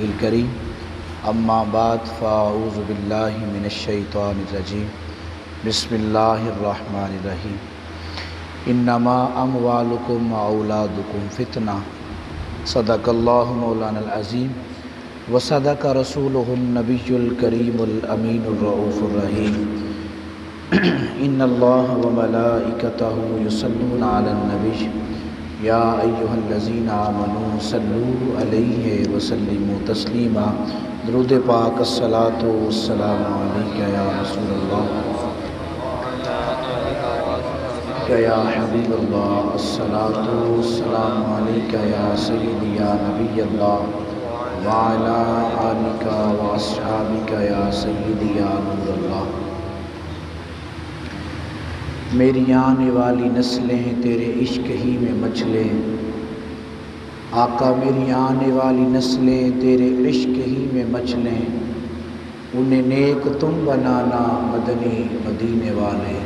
الکریم اما بعد فاعوذ باللہ من الشیطان الرجیم بسم اللہ الرحمن الرحیم انما اموالکم واولادکم فتنہ صدق اللہ مولانا العظیم وصدق رسولہ النبی الکریم الامین الرؤوف الرحیم ان اللہ وملائکتہ یصلون علی النبی یا ایہا الذین آمنوا صلوا علیہ وسلموا تسلیما درود پاک الصلاۃ والسلام علیک یا رسول اللہ یا حبیب اللہ الصلاۃ والسلام علیک یا سیدی یا نبی اللہ وعلی آلک واصحابک یا سیدی یا نور اللہ۔ میری آنے والی نسلیں تیرے عشق ہی میں مچلیں، آقا میری آنے والی نسلیں تیرے عشق ہی میں مچلیں، انہیں نیک تم بنانا مدنی مدینے والے،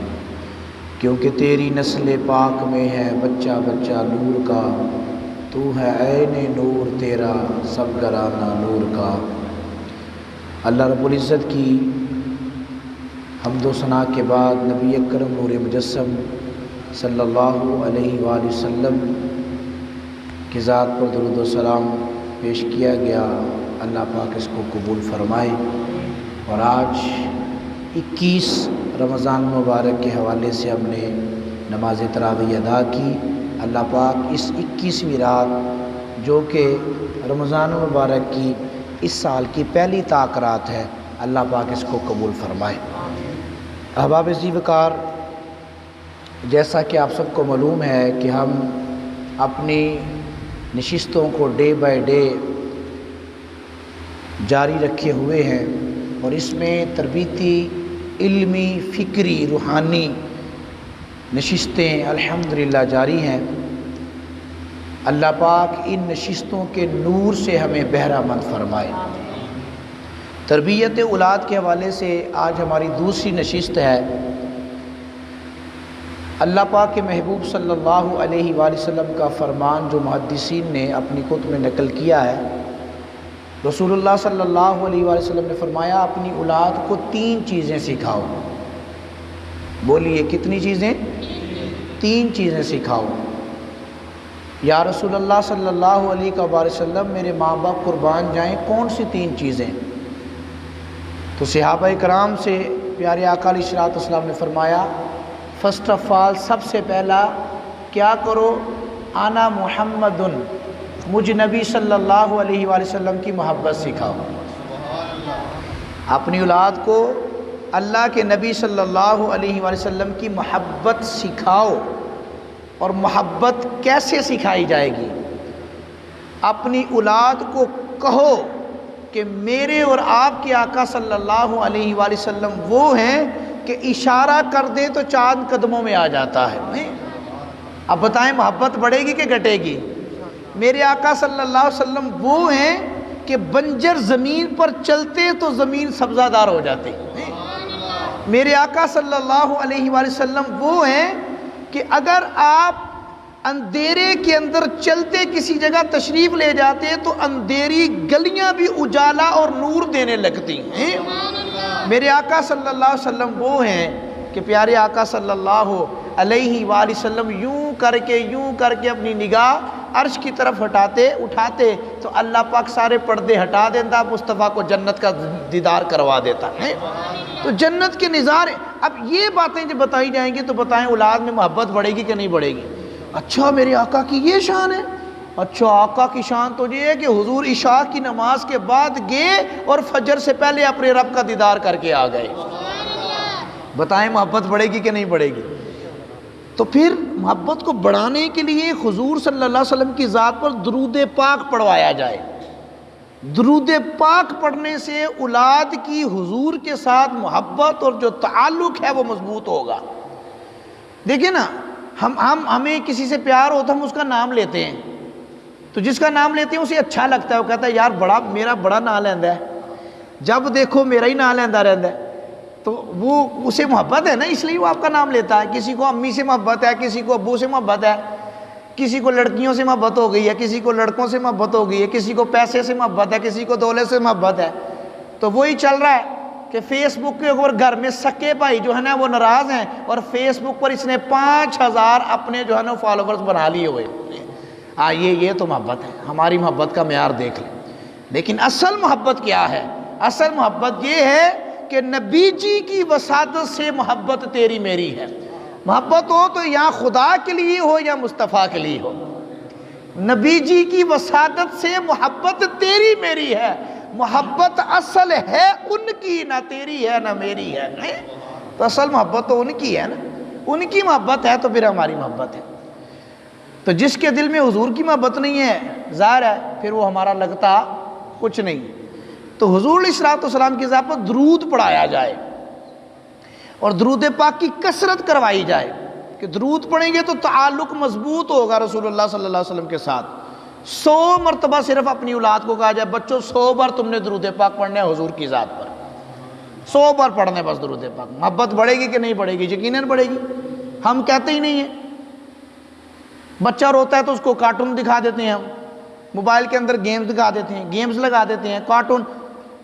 کیونکہ تیری نسل پاک میں ہے بچہ بچہ نور کا، تو ہے عین نور تیرا سب گرانہ نور کا۔ اللہ رب العزت کی حمد و ثنا کے بعد نبی اکرم نور مجسم صلی اللہ علیہ وآلہ وسلم کی ذات پر درود و سلام پیش کیا گیا۔ اللہ پاک اس کو قبول فرمائے۔ اور آج 21 رمضان مبارک کے حوالے سے ہم نے نماز تراویح ادا کی۔ اللہ پاک اس 21ویں رات جو کہ رمضان مبارک کی اس سال کی پہلی طاق رات ہے، اللہ پاک اس کو قبول فرمائے۔ احباب عزیز وقار، جیسا کہ آپ سب کو معلوم ہے کہ ہم اپنی نشستوں کو ڈے بائی ڈے جاری رکھے ہوئے ہیں، اور اس میں تربیتی، علمی، فکری، روحانی نشستیں الحمدللہ جاری ہیں۔ اللہ پاک ان نشستوں کے نور سے ہمیں بہرہ مند فرمائے۔ تربیت اولاد کے حوالے سے آج ہماری دوسری نشست ہے۔ اللہ پاک کے محبوب صلی اللہ علیہ وآلہ وسلم کا فرمان جو محدثین نے اپنی کتب میں نقل کیا ہے، رسول اللہ صلی اللہ علیہ وآلہ وسلم نے فرمایا اپنی اولاد کو 3 چیزیں سکھاؤ۔ بولیے کتنی چیزیں؟ 3 چیزیں سکھاؤ۔ یا رسول اللہ صلی اللہ علیہ وآلہ وسلم میرے ماں باپ قربان جائیں، کون سی 3 چیزیں؟ تو صحابہ کرام سے پیارے آقا علیہ الصلوۃ والسلام نے فرمایا فرسٹ آف آل، سب سے پہلا کیا کرو؟ انا محمد، مجھ نبی صلی اللہ علیہ وآلہ وسلم کی محبت سکھاؤ۔ اپنی اولاد کو اللہ کے نبی صلی اللہ علیہ وآلہ وسلم کی محبت سکھاؤ۔ اور محبت کیسے سکھائی جائے گی؟ اپنی اولاد کو کہو کہ میرے اور آپ کے آقا صلی اللہ علیہ وآلہ وسلم وہ ہیں کہ اشارہ کر دیں تو چاند قدموں میں آ جاتا ہے۔ اب بتائیں محبت بڑھے گی کہ گھٹے گی؟ میرے آقا صلی اللہ علیہ وسلم وہ ہیں کہ بنجر زمین پر چلتے تو زمین سبزہ دار ہو جاتی۔ میرے آقا صلی اللہ علیہ وآلہ وسلم وہ ہیں کہ اگر آپ اندھیرے کے اندر چلتے کسی جگہ تشریف لے جاتے تو اندھیری گلیاں بھی اجالا اور نور دینے لگتی ہیں۔ میرے آقا صلی اللہ علیہ وسلم وہ ہیں کہ پیارے آقا صلی اللہ علیہ وآلہ وسلم یوں کر کے اپنی نگاہ عرش کی طرف اٹھاتے تو اللہ پاک سارے پردے ہٹا دیتا، مصطفیٰ کو جنت کا دیدار کروا دیتا ہے۔ تو جنت کے نظارے، اب یہ باتیں جب بتائی جائیں گی تو بتائیں اولاد میں محبت بڑھے گی کہ نہیں بڑھے گی؟ اچھا میرے آقا کی یہ شان ہے؟ اچھا آقا کی شان تو یہ ہے کہ حضور عشاء کی نماز کے بعد گئے اور فجر سے پہلے اپنے رب کا دیدار کر کے آ گئے۔ بتائیں محبت بڑھے گی کہ نہیں بڑھے گی؟ تو پھر محبت کو بڑھانے کے لیے حضور صلی اللہ علیہ وسلم کی ذات پر درود پاک پڑھوایا جائے۔ درود پاک پڑھنے سے اولاد کی حضور کے ساتھ محبت اور جو تعلق ہے وہ مضبوط ہوگا۔ دیکھیں نا، ہمیں کسی سے پیار ہوتا ہے، ہم اس کا نام لیتے ہیں، تو جس کا نام لیتے ہیں اسے اچھا لگتا ہے، وہ کہتا ہے یار میرا بڑا نام لیندہ ہے، جب دیکھو میرا ہی نام لیندہ رہتا ہے، تو وہ اسے محبت ہے نا، اس لیے وہ آپ کا نام لیتا ہے۔ کسی کو امی سے محبت ہے، کسی کو ابو سے محبت ہے، کسی کو لڑکیوں سے محبت ہو گئی ہے، کسی کو لڑکوں سے محبت ہو گئی ہے، کسی کو پیسے سے محبت ہے، کسی کو دولت سے محبت ہے، تو وہی چل رہا ہے کہ فیس بک کے اوپر گھر میں سکے بھائی جو ہے نا وہ ناراض ہیں، اور فیس بک پر اس نے 5000 اپنے جو ہے نا فالوورز بنا لیے ہوئے۔ یہ تو محبت ہے، ہماری محبت کا معیار دیکھ لیں۔ لیکن اصل محبت کیا ہے؟ اصل محبت یہ ہے کہ نبی جی کی وسادت سے محبت تیری میری ہے۔ محبت ہو تو یا خدا کے لیے ہو یا مصطفیٰ کے لیے ہو، نبی جی کی وسادت سے محبت تیری میری ہے۔ محبت اصل ہے ان کی، نہ تیری ہے نہ میری ہے۔ تو اصل محبت تو ان کی ہے نا، ان کی محبت ہے تو پھر ہماری محبت ہے۔ تو جس کے دل میں حضور کی محبت نہیں ہے، ظاہر ہے پھر وہ ہمارا لگتا کچھ نہیں۔ تو حضور علیہ الصلوۃ والسلام کی ذات پر درود پڑھایا جائے اور درود پاک کی کثرت کروائی جائے، کہ درود پڑھیں گے تو تعلق مضبوط ہوگا رسول اللہ صلی اللہ علیہ وسلم کے ساتھ۔ 100 مرتبہ صرف اپنی اولاد کو کہا جائے بچوں 100 بار تم نے درود پاک پڑھنا ہے حضور کی ذات پر، 100 بار پڑھنا ہے بس درود پاک۔ محبت بڑھے گی کہ نہیں بڑھے گی؟ یقیناً بڑھے گی۔ ہم کہتے ہی نہیں ہیں، بچہ روتا ہے تو اس کو کارٹون دکھا دیتے ہیں، ہم موبائل کے اندر گیمز دکھا دیتے ہیں، گیمز لگا دیتے ہیں، کارٹون،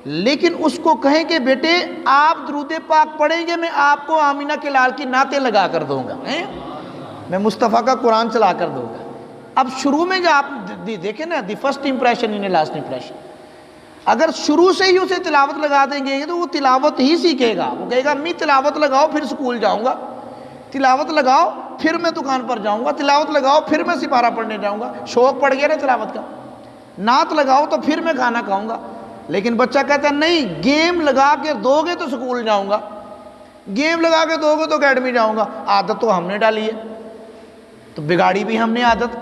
لیکن اس کو کہیں کہ بیٹے آپ درود پاک پڑھیں گے میں آپ کو آمینہ کے لال کی نعتیں لگا کر دوں گا، میں مصطفیٰ کا قرآن چلا کر دوں گا۔ اب شروع میں جو آپ دیکھیں نا، the first impression in last impression, اگر شروع سے ہی اسے تلاوت لگا دیں گے تو وہ تلاوت ہی سیکھے گا۔ وہ کہے گا امی تلاوت لگاؤ پھر سکول جاؤں گا، تلاوت لگاؤ پھر میں دکان پر جاؤں گا، تلاوت لگاؤ پھر میں سپارہ پڑھنے جاؤں گا۔ شوق پڑ گیا نا تلاوت کا، نعت لگاؤ تو پھر میں کھانا کھاؤں گا۔ لیکن بچہ کہتا ہے نہیں، گیم لگا کے دو گے تو سکول جاؤں گا، گیم لگا کے دو گے تو اکیڈمی جاؤں گا۔ عادت تو ہم نے ڈالی ہے، تو بگاڑی بھی ہم نے عادت۔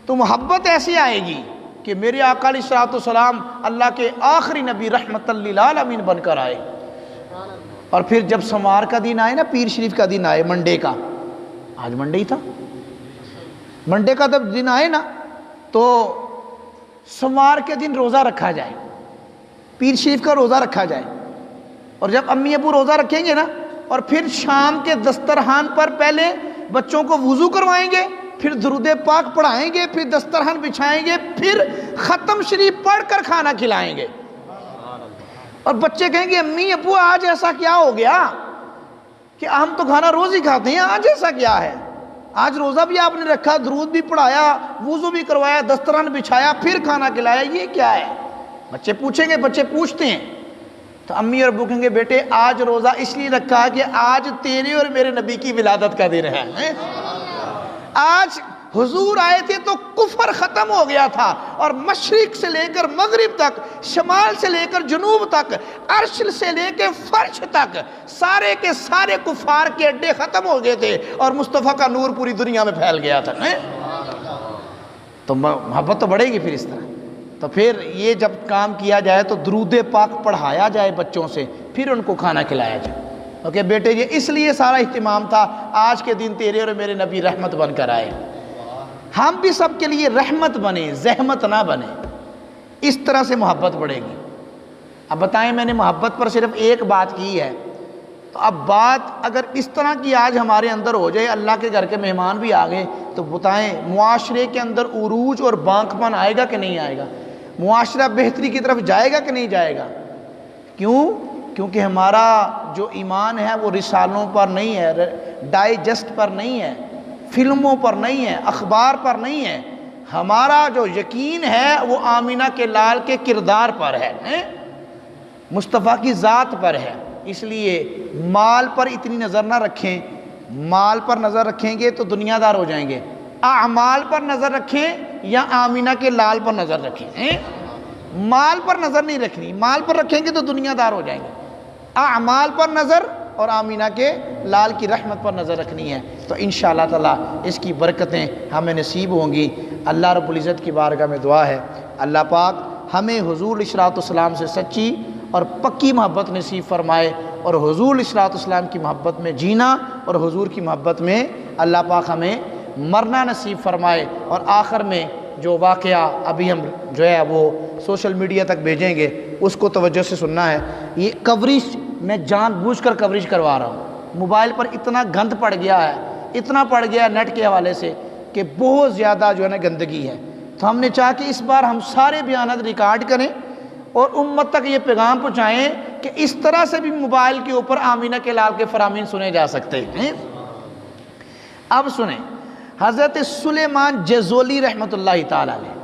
تو محبت ایسی آئے گی کہ میرے آقا علیہ الصلوۃ والسلام اللہ کے آخری نبی رحمت للعالمین بن کر آئے، اور پھر جب سمار کا دن آئے نا، پیر شریف کا دن آئے، منڈے کا، آج منڈے ہی تھا، منڈے کا جب دن آئے نا تو سمار کے دن روزہ رکھا جائے، پیر شریف کا روزہ رکھا جائے، اور جب امی ابو روزہ رکھیں گے نا، اور پھر شام کے دسترخوان پر پہلے بچوں کو وضو کروائیں گے، پھر درود پاک پڑھائیں گے، پھر دسترخوان بچھائیں گے، پھر ختم شریف پڑھ کر کھانا کھلائیں گے، اور بچے کہیں گے امی ابو آج ایسا کیا ہو گیا کہ ہم تو کھانا روز ہی کھاتے ہیں، آج ایسا کیا ہے؟ آج روزہ بھی آپ نے رکھا، درود بھی پڑھایا، وضو بھی کروایا، دسترخوان بچھایا، پھر کھانا کھلایا، یہ کیا ہے؟ بچے پوچھیں گے، بچے پوچھتے ہیں۔ تو امی اور ابو کہیں گے بیٹے آج روزہ اس لیے رکھا کہ آج تیرے اور میرے نبی کی ولادت کا دن ہے، آج حضور آئے تھے تو کفر ختم ہو گیا تھا، اور مشرق سے لے کر مغرب تک، شمال سے لے کر جنوب تک، عرش سے لے کے فرش تک، سارے کے سارے کفار کے اڈے ختم ہو گئے تھے، اور مصطفیٰ کا نور پوری دنیا میں پھیل گیا تھا۔ تو محبت تو بڑھے گی پھر اس طرح۔ تو پھر یہ جب کام کیا جائے تو درود پاک پڑھایا جائے بچوں سے، پھر ان کو کھانا کھلایا جائے، اوکے بیٹے یہ اس لیے سارا اہتمام تھا، آج کے دن تیرے اور میرے نبی رحمت بن کر آئے، ہم بھی سب کے لیے رحمت بنے، زحمت نہ بنے۔ اس طرح سے محبت بڑھے گی۔ اب بتائیں، میں نے محبت پر صرف ایک بات کی ہے، تو اب بات اگر اس طرح کی آج ہمارے اندر ہو جائے، اللہ کے گھر کے مہمان بھی آ گئے، تو بتائیں معاشرے کے اندر عروج اور بانک پن آئے گا کہ نہیں آئے گا؟ معاشرہ بہتری کی طرف جائے گا کہ نہیں جائے گا؟ کیوں؟ کیونکہ ہمارا جو ایمان ہے وہ رسالوں پر نہیں ہے، ڈائجسٹ پر نہیں ہے، فلموں پر نہیں ہے، اخبار پر نہیں ہے، ہمارا جو یقین ہے وہ آمینہ کے لال کے کردار پر ہے، مصطفیٰ کی ذات پر ہے۔ اس لیے مال پر اتنی نظر نہ رکھیں، مال پر نظر رکھیں گے تو دنیا دار ہو جائیں گے، اعمال پر نظر رکھیں یا آمینہ کے لال پر نظر رکھیں، مال پر نظر نہیں رکھنی، مال پر رکھیں گے تو دنیا دار ہو جائیں گے، اعمال پر نظر اور آمینہ کے لال کی رحمت پر نظر رکھنی ہے۔ تو انشاءاللہ تعالی اس کی برکتیں ہمیں نصیب ہوں گی۔ اللہ رب العزت کی بارگاہ میں دعا ہے اللہ پاک ہمیں حضور علیہ الصلوۃ والسلام سے سچی اور پکی محبت نصیب فرمائے، اور حضور علیہ الصلوۃ والسلام کی محبت میں جینا اور حضور کی محبت میں اللہ پاک ہمیں مرنا نصیب فرمائے۔ اور آخر میں جو واقعہ ابھی ہم جو ہے وہ سوشل میڈیا تک بھیجیں گے اس کو توجہ سے سننا ہے۔ یہ کوریج میں جان بوجھ کر کوریج کروا رہا ہوں، موبائل پر اتنا گند پڑ گیا ہے، اتنا پڑ گیا ہے نیٹ کے حوالے سے کہ کہ بہت زیادہ جو ہے نا گندگی ہے۔ تو ہم نے چاہا کہ اس بار ہم سارے بیانات ریکارڈ کریں اور امت تک یہ پیغام پہنچائیں کہ اس طرح سے بھی موبائل کے اوپر آمینہ کے لال کے فرامین سنے جا سکتے ہیں۔ اب سنیں، حضرت سلیمان جزولی رحمۃ اللہ تعالی علیہ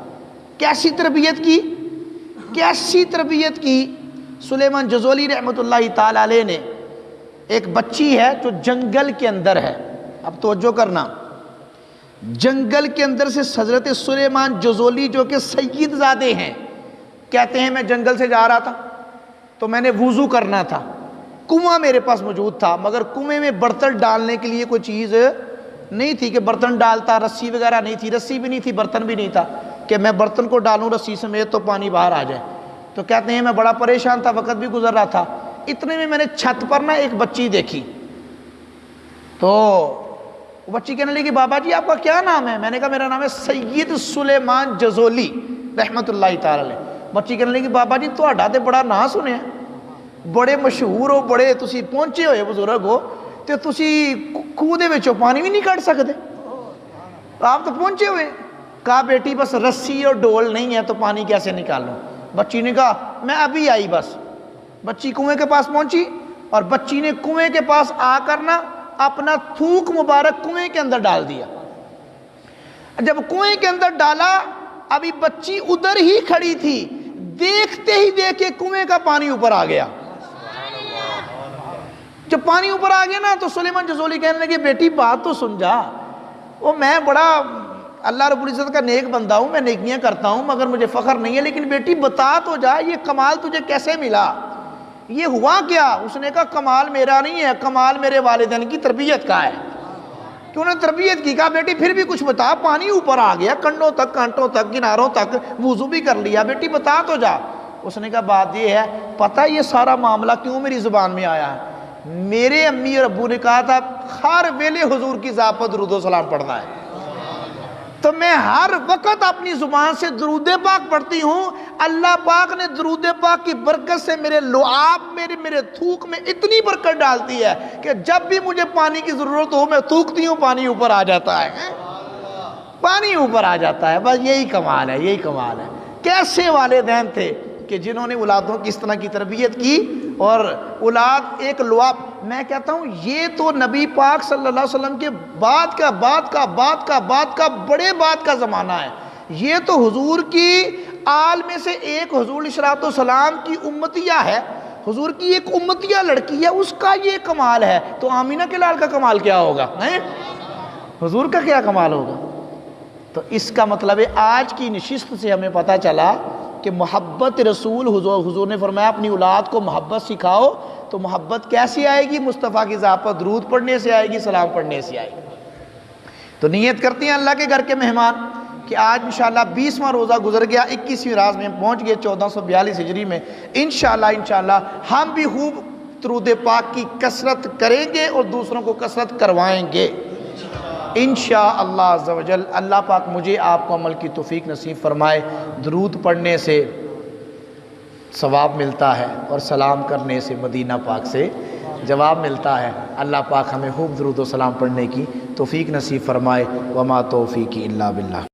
کیسی تربیت کی سلیمان جزولی رحمۃ اللہ تعالی علیہ نے۔ ایک بچی ہے جو جنگل کے اندر ہے، اب توجہ کرنا، جنگل کے اندر سے حضرت سلیمان جزولی جو کہ سید زادے ہیں، کہتے ہیں میں جنگل سے جا رہا تھا تو میں نے وضو کرنا تھا، کنواں میرے پاس موجود تھا، مگر کنویں میں برتن ڈالنے کے لیے کوئی چیز نہیں تھی کہ برتن ڈالتا، رسی وغیرہ نہیں تھی، رسی بھی نہیں تھی، برتن بھی نہیں تھا کہ میں برتن کو ڈالوں رسی سمیت تو پانی باہر آ جائے۔ تو کہتے ہیں میں بڑا پریشان تھا، وقت بھی گزر رہا تھا، اتنے میں نے چھت پر نا ایک بچی دیکھی، تو وہ بچی کہنے لگی بابا جی آپ کا کیا نام ہے؟ میں نے کہا میرا نام ہے سید سلیمان جزولی رحمۃ اللہ تعالی علیہ۔ بچی کہنے لگی بابا جی تہاڈا تے بڑا نا سنیا، بڑے مشہور ہو، بڑے تسی پہنچے ہوئے بزرگ ہو، تے تسی کھوہ دے وچوں پانی بھی نہیں کڈ سکدے، آپ تو پہنچے ہوئے۔ کہا بیٹی بس رسی اور ڈول نہیں ہے تو پانی کیسے نکالوں؟ بچی نے کہا میں ابھی آئی بس۔ بچی کنویں کے پاس پہنچی اور بچی نے کنویں کے پاس آ کر نا اپنا تھوک مبارک کنویں کے اندر ڈال دیا۔ جب کنویں کے اندر ڈالا، ابھی بچی ادھر ہی کھڑی تھی، دیکھتے ہی دیکھے کنویں کا پانی اوپر آ گیا۔ جب پانی اوپر آ گیا نا تو سلیمان جزولی کہنے لگے بیٹی بات تو سن جا، وہ میں بڑا اللہ رب العزت کا نیک بندہ ہوں، میں نیکیاں کرتا ہوں مگر مجھے فخر نہیں ہے، لیکن بیٹی بتا تو جا یہ کمال تجھے کیسے ملا، یہ ہوا کیا؟ اس نے کہا کمال میرا نہیں ہے، کمال میرے والدین کی تربیت کا ہے کہ انہوں نے تربیت کی۔ کہا بیٹی پھر بھی کچھ بتا، پانی اوپر آ گیا کنڈوں تک، کانٹوں تک، کناروں تک، وضو بھی کر لیا، بیٹی بتا تو جا۔ اس نے کہا بات یہ ہے، پتہ یہ سارا معاملہ کیوں میری زبان میں آیا ہے؟ میرے امی اور ابو نے کہا تھا ہر ویلے حضور کی ذات پر درود و سلام پڑھنا ہے، تو میں ہر وقت اپنی زبان سے درود پاک پڑھتی ہوں۔ اللہ پاک نے درود پاک کی برکت سے میرے لعاب میرے تھوک میں اتنی برکت ڈالتی ہے کہ جب بھی مجھے پانی کی ضرورت ہو میں تھوکتی ہوں، پانی اوپر آ جاتا ہے، پانی اوپر آ جاتا ہے۔ بس یہی کمال ہے، یہی کمال ہے۔ کیسے والدین تھے کہ جنہوں نے اولادوں کی اس طرح کی تربیت کی، اور اولاد ایک لعاب، میں کہتا ہوں یہ تو نبی پاک صلی اللہ علیہ وسلم کے بعد کا بڑے بعد کا زمانہ ہے۔ یہ تو حضور کی آل میں سے ایک حضور علیہ الصلوۃ والسلام کی امتیہ ہے، حضور کی ایک امتیہ لڑکی ہے، اس کا یہ کمال ہے، تو آمینہ کے لال کا کمال کیا ہوگا؟ حضور کا کیا کمال ہوگا؟ تو اس کا مطلب ہے آج کی نشست سے ہمیں پتہ چلا کہ محبت رسول، حضور نے فرمایا اپنی اولاد کو محبت سکھاؤ، تو محبت کیسی آئے گی؟ مصطفیٰ کی ذات پر درود پڑھنے سے آئے گی، سلام پڑھنے سے آئے گی۔ تو نیت کرتے ہیں اللہ کے گھر کے مہمان کہ آج انشاءاللہ 20واں روزہ گزر گیا، 21ویں رات میں پہنچ گئے 1442 ہجری میں، انشاءاللہ ہم بھی خوب درود پاک کی کثرت کریں گے اور دوسروں کو کثرت کروائیں گے انشاءاللہ عز و جل۔ اللہ پاک مجھے آپ کو عمل کی توفیق نصیب فرمائے۔ درود پڑھنے سے ثواب ملتا ہے اور سلام کرنے سے مدینہ پاک سے جواب ملتا ہے۔ اللہ پاک ہمیں خوب درود و سلام پڑھنے کی توفیق نصیب فرمائے۔ وما توفیقی الا باللہ۔